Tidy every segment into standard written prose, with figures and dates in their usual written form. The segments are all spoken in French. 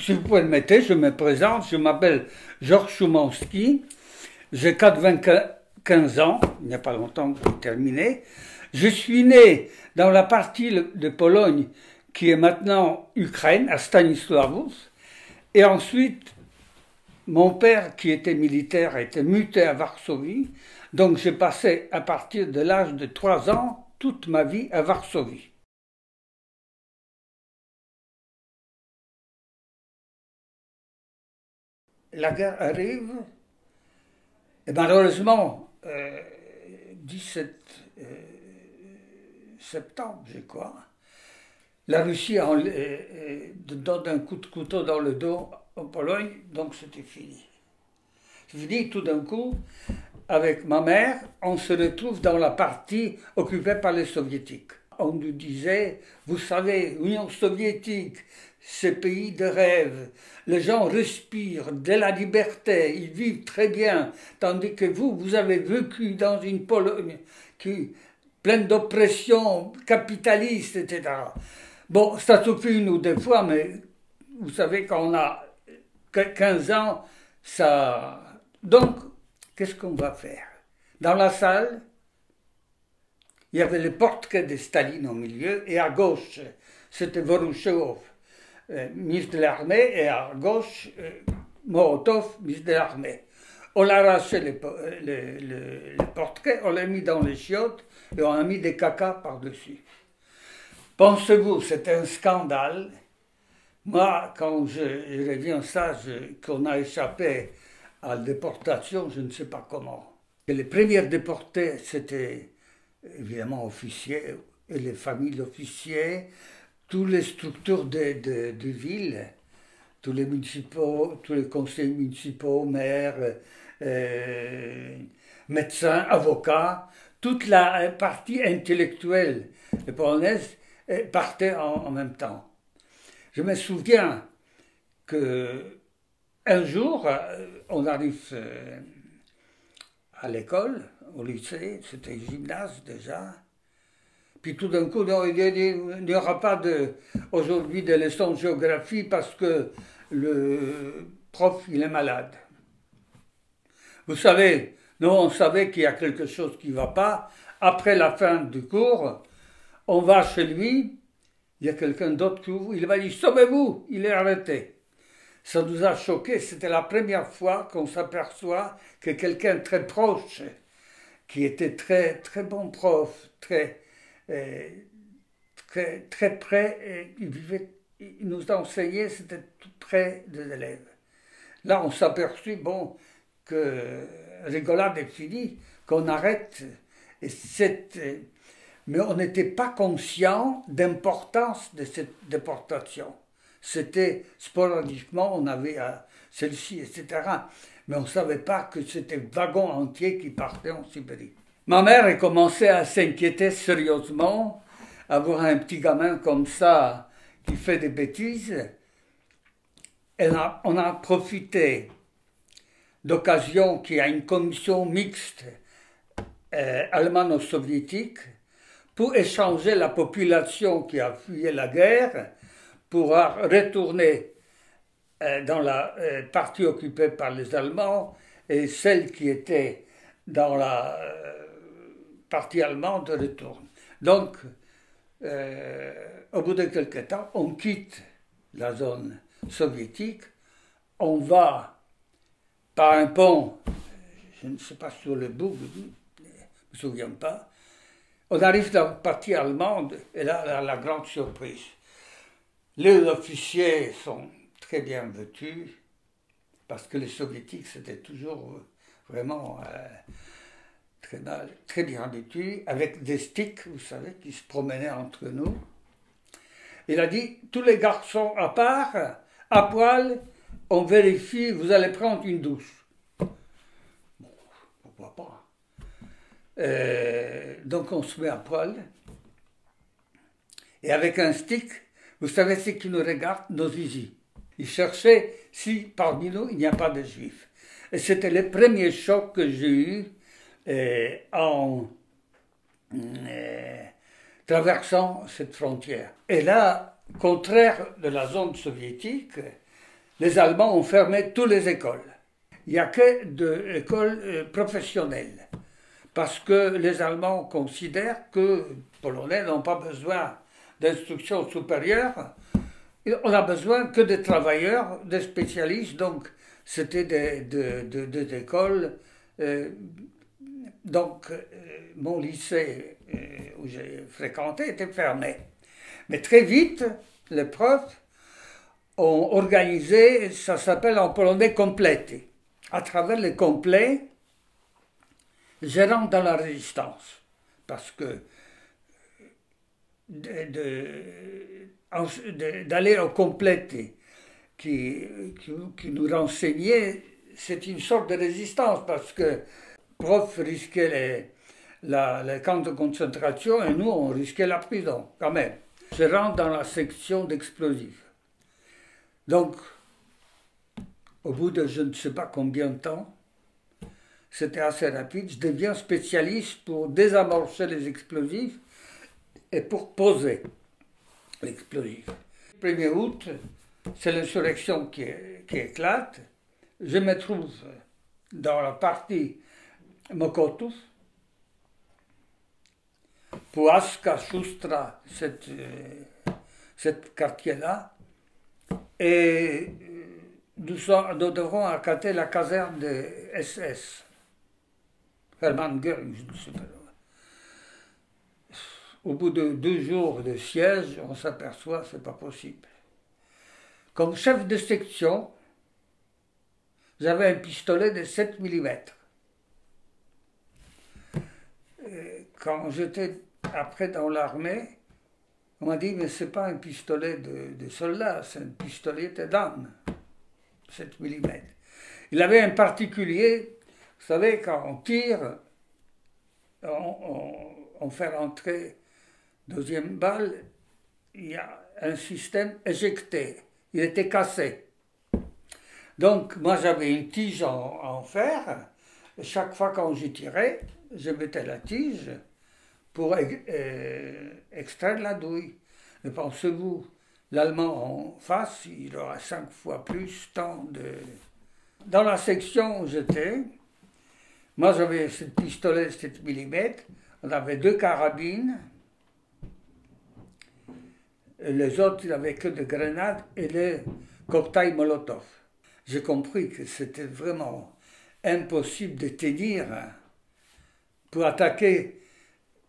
si vous permettez, je me présente, je m'appelle Georges Choumanski, j'ai 95 ans, il n'y a pas longtemps que j'ai terminé. Je suis né dans la partie de Pologne qui est maintenant Ukraine, à Stanisławów, et ensuite, mon père, qui était militaire, a été muté à Varsovie, donc j'ai passé à partir de l'âge de 3 ans toute ma vie à Varsovie. La guerre arrive, et malheureusement, 17 septembre, je crois, la Russie donne un coup de couteau dans le dos en Pologne, donc c'était fini. C'est fini tout d'un coup. Avec ma mère, on se retrouve dans la partie occupée par les soviétiques. On nous disait, vous savez, l'Union soviétique, ce pays de rêve, les gens respirent de la liberté, ils vivent très bien, tandis que vous avez vécu dans une Pologne qui pleine d'oppression capitaliste, etc. Bon, ça suffit nous des fois, mais vous savez, quand on a 15 ans, ça... Donc, qu'est-ce qu'on va faire? Dans la salle, il y avait le portrait de Staline au milieu, et à gauche, c'était Vorosheov, ministre de l'armée, et à gauche, Morotov, ministre de l'armée. On a arraché le portrait, on l'a mis dans les chiottes, et on a mis des caca par-dessus. Pensez-vous, c'était un scandale. Moi, quand je reviens ça, qu'on a échappé à la déportation, je ne sais pas comment. Et les premières déportés, c'était évidemment officiers, et les familles d'officiers, toutes les structures de ville, tous les municipaux, tous les conseils municipaux, maires, médecins, avocats, toute la partie intellectuelle polonaise partait en même temps. Je me souviens qu'un jour, on arrive à l'école, au lycée, c'était gymnase déjà, puis tout d'un coup, il n'y aura pas aujourd'hui de leçons de géographie parce que le prof, il est malade. Vous savez, nous, on savait qu'il y a quelque chose qui ne va pas. Après la fin du cours, on va chez lui, il y a quelqu'un d'autre qui ouvre, il va dire « Sauvez-vous !» Il est arrêté. Ça nous a choqués, c'était la première fois qu'on s'aperçoit que quelqu'un très proche, qui était très, très bon prof, très près, il nous enseignait, c'était tout près des élèves. Là, on s'aperçut, bon, que rigolade est finie, qu'on arrête, mais on n'était pas conscient d'importance de cette déportation. C'était sporadiquement, on avait celle-ci, etc. Mais on ne savait pas que c'était wagon entier qui partait en Sibérie. Ma mère a commencé à s'inquiéter sérieusement, à voir un petit gamin comme ça qui fait des bêtises. On a profité d'occasion qu'il y a une commission mixte allemano-soviétique pour échanger la population qui a fui la guerre pour retourner dans la partie occupée par les Allemands et celle qui était dans la partie allemande retourne. Donc, au bout de quelques temps, on quitte la zone soviétique, on va par un pont, je ne sais pas sur le bout, je ne me souviens pas, on arrive dans la partie allemande et là, la grande surprise. Les officiers sont très bien vêtus, parce que les soviétiques, c'était toujours vraiment très bien vêtus, avec des sticks, vous savez, qui se promenaient entre nous. Il a dit, tous les garçons à part, à poil, on vérifie, vous allez prendre une douche. Bon, pourquoi pas. Donc on se met à poil, et avec un stick, vous savez ce qui nous regarde? Nos zizi. Ils cherchaient si parmi nous il n'y a pas de juifs. Et c'était le premier choc que j'ai eu en traversant cette frontière. Et là, contraire de la zone soviétique, les Allemands ont fermé toutes les écoles. Il n'y a que des écoles professionnelles. Parce que les Allemands considèrent que les Polonais n'ont pas besoin d'instruction supérieure. On a besoin que des travailleurs, des spécialistes. Donc, c'était des écoles. Donc, mon lycée où j'ai fréquenté était fermé. Mais très vite, les profs ont organisé, ça s'appelle en polonais completi. À travers les complets, je rentre dans la résistance. Parce que d'aller au completi qui nous renseignait, c'est une sorte de résistance parce que les profs risquaient les camps de concentration et nous, on risquait la prison, quand même. Je rentre dans la section d'explosifs. Donc, au bout de je ne sais pas combien de temps, c'était assez rapide, je deviens spécialiste pour désamorcer les explosifs et pour poser l'explosif. Le 1er août, c'est l'insurrection qui éclate. Je me trouve dans la partie Mokotów, Puławska, Szustra, cet quartier-là, et nous devrons accater la caserne de SS. Hermann Göring, je ne sais pas. Au bout de 2 jours de siège, on s'aperçoit que ce n'est pas possible. Comme chef de section, j'avais un pistolet de 7 mm. Quand j'étais après dans l'armée, on m'a dit, mais ce n'est pas un pistolet de soldat, c'est un pistolet d'âme, 7 mm. Il avait un particulier, vous savez, quand on tire, on fait rentrer deuxième balle, il y a un système éjecté. Il était cassé. Donc, moi, j'avais une tige en fer. Et chaque fois quand j'y tirais, je mettais la tige pour extraire la douille. Mais pensez-vous, l'Allemand en face, il aura 5 fois plus tant de... Dans la section où j'étais, moi, j'avais ce pistolet 7 mm. On avait 2 carabines. Les autres, il n'avaient que des grenades et des cocktails Molotov. J'ai compris que c'était vraiment impossible de tenir pour attaquer.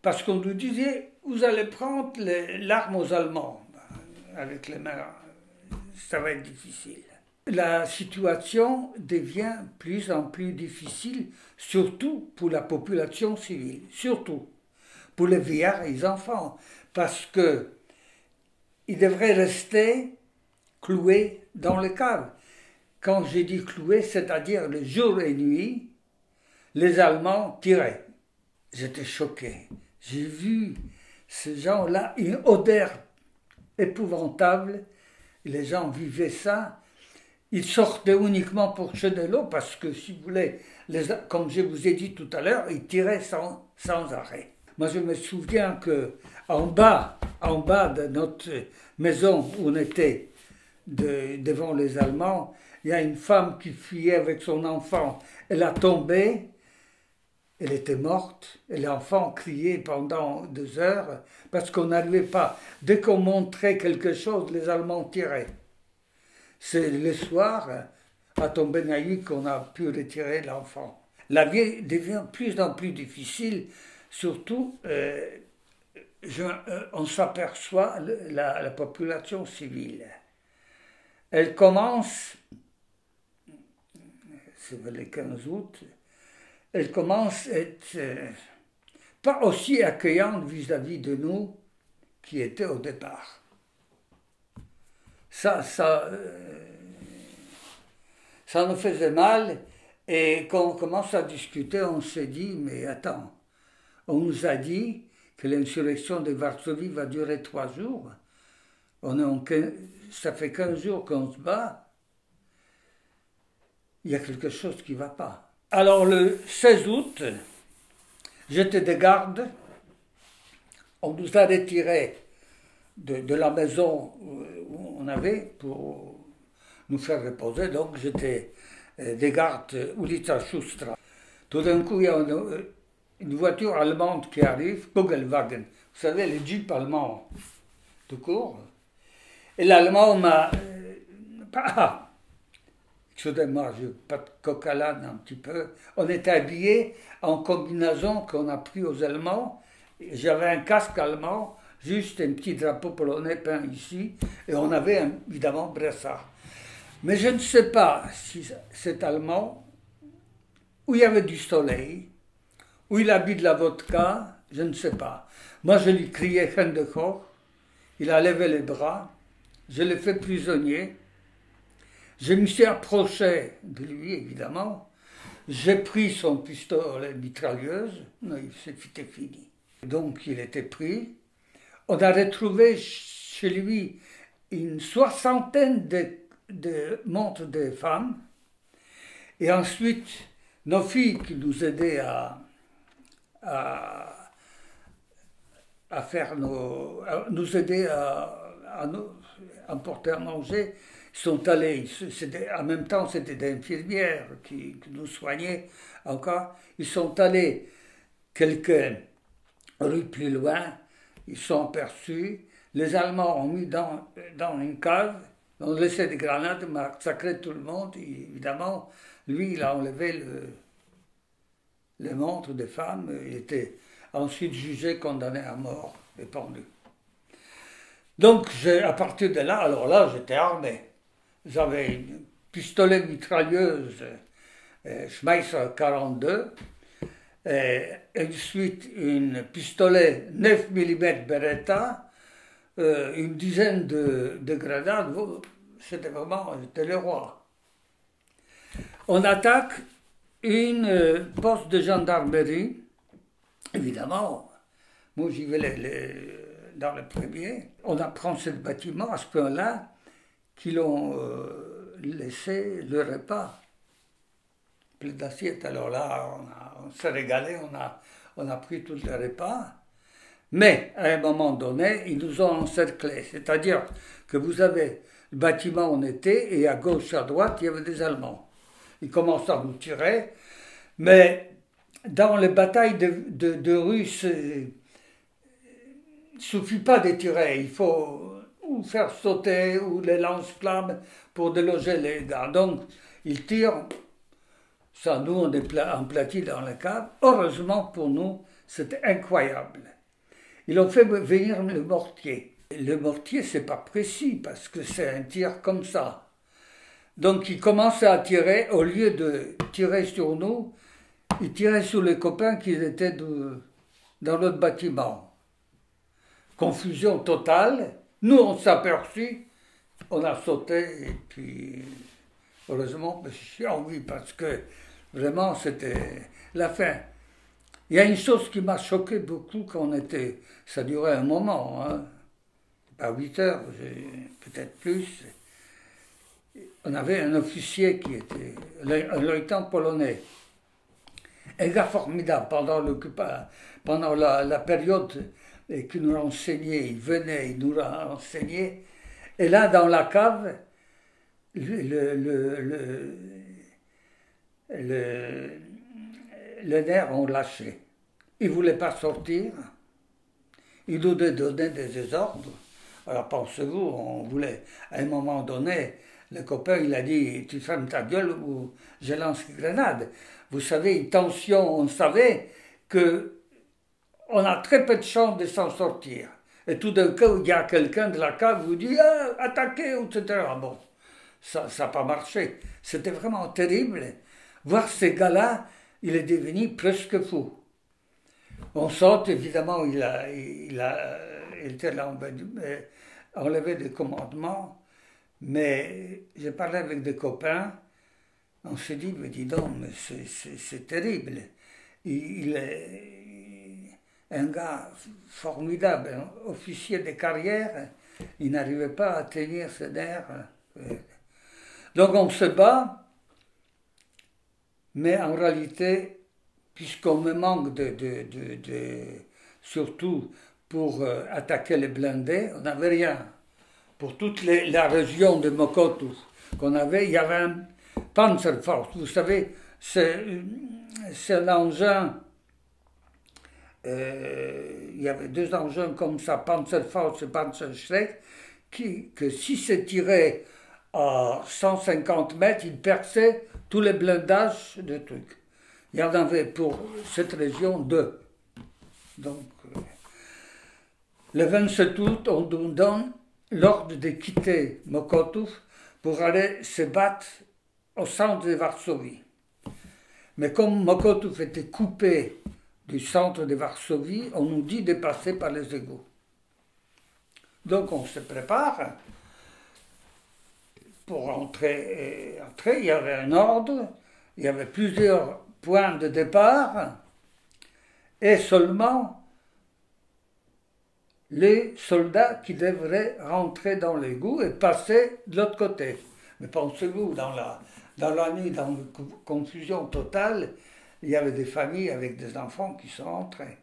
Parce qu'on nous disait, vous allez prendre l'arme aux Allemands. Avec les mains, ça va être difficile. La situation devient plus en plus difficile, surtout pour la population civile, surtout pour les vieillards et les enfants, parce que ils devraient rester cloués dans les caves. Quand j'ai dit cloués, c'est-à-dire le jour et nuit, les Allemands tiraient. J'étais choqué. J'ai vu ces gens-là, une odeur épouvantable. Les gens vivaient ça. Ils sortaient uniquement pour chercher de l'eau parce que, si vous voulez, comme je vous ai dit tout à l'heure, ils tiraient sans arrêt. Moi, je me souviens qu'en bas de notre maison où on était, devant les Allemands, il y a une femme qui fuyait avec son enfant. Elle a tombé, elle était morte, et l'enfant criait pendant 2 heures parce qu'on n'arrivait pas. Dès qu'on montrait quelque chose, les Allemands tiraient. C'est le soir, à tomber la nuit, qu'on a pu retirer l'enfant. La vie devient de plus en plus difficile, surtout, on s'aperçoit, la population civile. Elle commence, c'est le 15 août, elle commence à être pas aussi accueillante vis-à-vis de nous qui était au départ. Ça nous faisait mal, et quand on commence à discuter, on s'est dit, mais attends, on nous a dit que l'insurrection de Varsovie va durer 3 jours. Ça fait 15 jours qu'on se bat. Il y a quelque chose qui ne va pas. Alors le 16 août, j'étais de garde. On nous a retirés de la maison où on avait pour nous faire reposer. Donc j'étais des gardes Ulica Schustra. Tout d'un coup, il y a une voiture allemande qui arrive, Kugelwagen. Vous savez, les jeeps allemands, tout court. Et l'allemand m'a... excusez-moi, je pas de coq à l'âne un petit peu. On était habillés en combinaison qu'on a pris aux Allemands. J'avais un casque allemand, juste un petit drapeau polonais peint ici, et on avait évidemment Bressard. Mais je ne sais pas si cet Allemand, où il y avait du soleil, où il a bu de la vodka, je ne sais pas. Moi, je lui criais Hände hoch, il a levé les bras, je l'ai fait prisonnier, je me suis approché de lui, évidemment, j'ai pris son pistolet mitrailleuse, c'était fini. Donc, il était pris. On a retrouvé chez lui une soixantaine de montres de femmes, et ensuite, nos filles qui nous aidaient à nous aider à emporter à manger, sont allés, en même temps c'était des infirmières qui nous soignaient encore, ils sont allés quelques rues plus loin, ils sont aperçus, les Allemands ont mis dans une cave, ont laissé des grenades, massacré tout le monde, et évidemment, lui il a enlevé les montres des femmes, il était ensuite jugé, condamné à mort et pendu. Donc à partir de là, alors là j'étais armé. J'avais une pistolet mitrailleuse Schmeisser 42, et ensuite une pistolet 9 mm Beretta, une dizaine de grenades. J'étais le roi. On attaque une poste de gendarmerie. Évidemment, moi j'y vais dans le premier. On apprend ce bâtiment à ce point-là qu'ils ont laissé le repas, plein d'assiettes. Alors là, on s'est régalé, on a pris tout le repas. Mais à un moment donné, ils nous ont encerclés. C'est-à-dire que vous avez le bâtiment où on était, et à gauche, à droite, il y avait des Allemands. Ils commencent à nous tirer, mais dans les batailles de Russes, il ne suffit pas de tirer, il faut ou faire sauter ou les lance-flammes pour déloger les gars. Donc, ils tirent, ça nous on est aplatis dans la cave. Heureusement pour nous, c'était incroyable. Ils ont fait venir le mortier. Le mortier, c'est pas précis parce que c'est un tir comme ça. Donc, ils commençaient à tirer, au lieu de tirer sur nous, ils tiraient sur les copains qui étaient dans notre bâtiment. Confusion totale. Nous, on s'est aperçus, on a sauté, et puis, heureusement, je suis en vie, parce que vraiment, c'était la fin. Il y a une chose qui m'a choqué beaucoup quand on était, ça durait un moment, hein, pas 8 heures, peut-être plus. On avait un officier qui était un lieutenant polonais. Un gars formidable pendant la période qui nous renseignait, il venait, il nous renseignait. Et là, dans la cave, le nerf ont lâché. Il ne voulait pas sortir. Il nous donnait des ordres. Alors pensez-vous, on voulait, à un moment donné, le copain, il a dit, tu fermes ta gueule ou je lance une grenade. Vous savez, une tension, on savait que on a très peu de chances de s'en sortir. Et tout d'un coup, il y a quelqu'un de la cave qui vous dit « attaquez », etc. Bon, ça n'a pas marché. C'était vraiment terrible. Voir ces gars-là, il est devenu presque fou. On saute, évidemment, il était là, enlevé des commandements, mais j'ai parlé avec des copains, on s'est dit, mais dis donc, mais c'est terrible. Il est un gars formidable, un officier de carrière, il n'arrivait pas à tenir ses nerfs. Donc on se bat, mais en réalité, puisqu'on me manque surtout pour attaquer les blindés, on n'avait rien. Pour toute la région de Mokoto, qu'on avait, il y avait un Panzerfaust. Vous savez, c'est un engin, il y avait deux engins comme ça, Panzerfaust et Panzerschreck, que si c'est tiré à 150 mètres, il perçait tous les blindages de trucs. Il y en avait pour cette région deux. Donc, le 27 août, on nous donne l'ordre de quitter Mokotów pour aller se battre au centre de Varsovie. Mais comme Mokotów était coupé du centre de Varsovie, on nous dit de passer par les égouts. Donc on se prépare pour entrer. Il y avait un ordre, il y avait plusieurs points de départ, et seulement les soldats qui devraient rentrer dans l'égout et passer de l'autre côté. Mais pensez-vous, dans la nuit, dans la confusion totale, il y avait des familles avec des enfants qui sont entrés.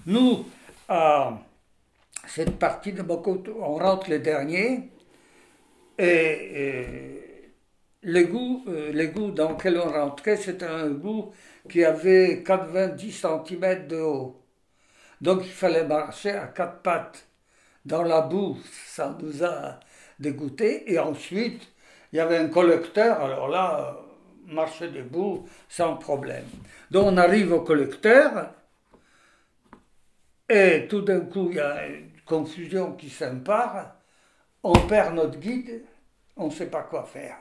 Nous, à cette partie de Mokotów, on rentre les derniers, et l'égout dans lequel on rentrait, c'était un égout qui avait 90 cm de haut. Donc il fallait marcher à quatre pattes dans la boue, ça nous a dégoûté. Et ensuite, il y avait un collecteur, alors là, marcher debout sans problème. Donc on arrive au collecteur, et tout d'un coup, il y a une confusion qui s'empare, on perd notre guide, on ne sait pas quoi faire.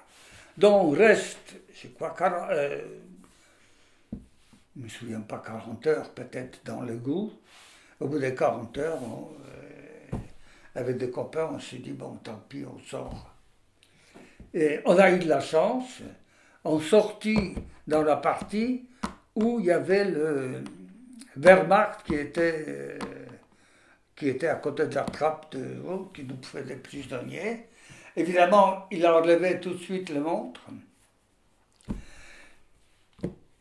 Donc on reste, je crois, je ne me souviens pas, 40 heures peut-être dans l'égout. Au bout des 40 heures, avec des copains, on s'est dit, bon, tant pis, on sort. Et on a eu de la chance, on sortit dans la partie où il y avait le Wehrmacht qui était à côté de la trappe de haut, qui nous faisait des prisonniers. Évidemment, il a enlevé tout de suite les montres.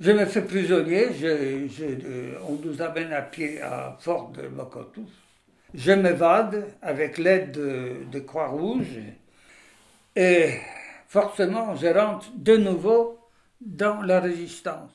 Je me fais prisonnier, on nous amène à pied à Fort de Mokotów. Je m'évade avec l'aide de Croix-Rouge et forcément je rentre de nouveau dans la résistance.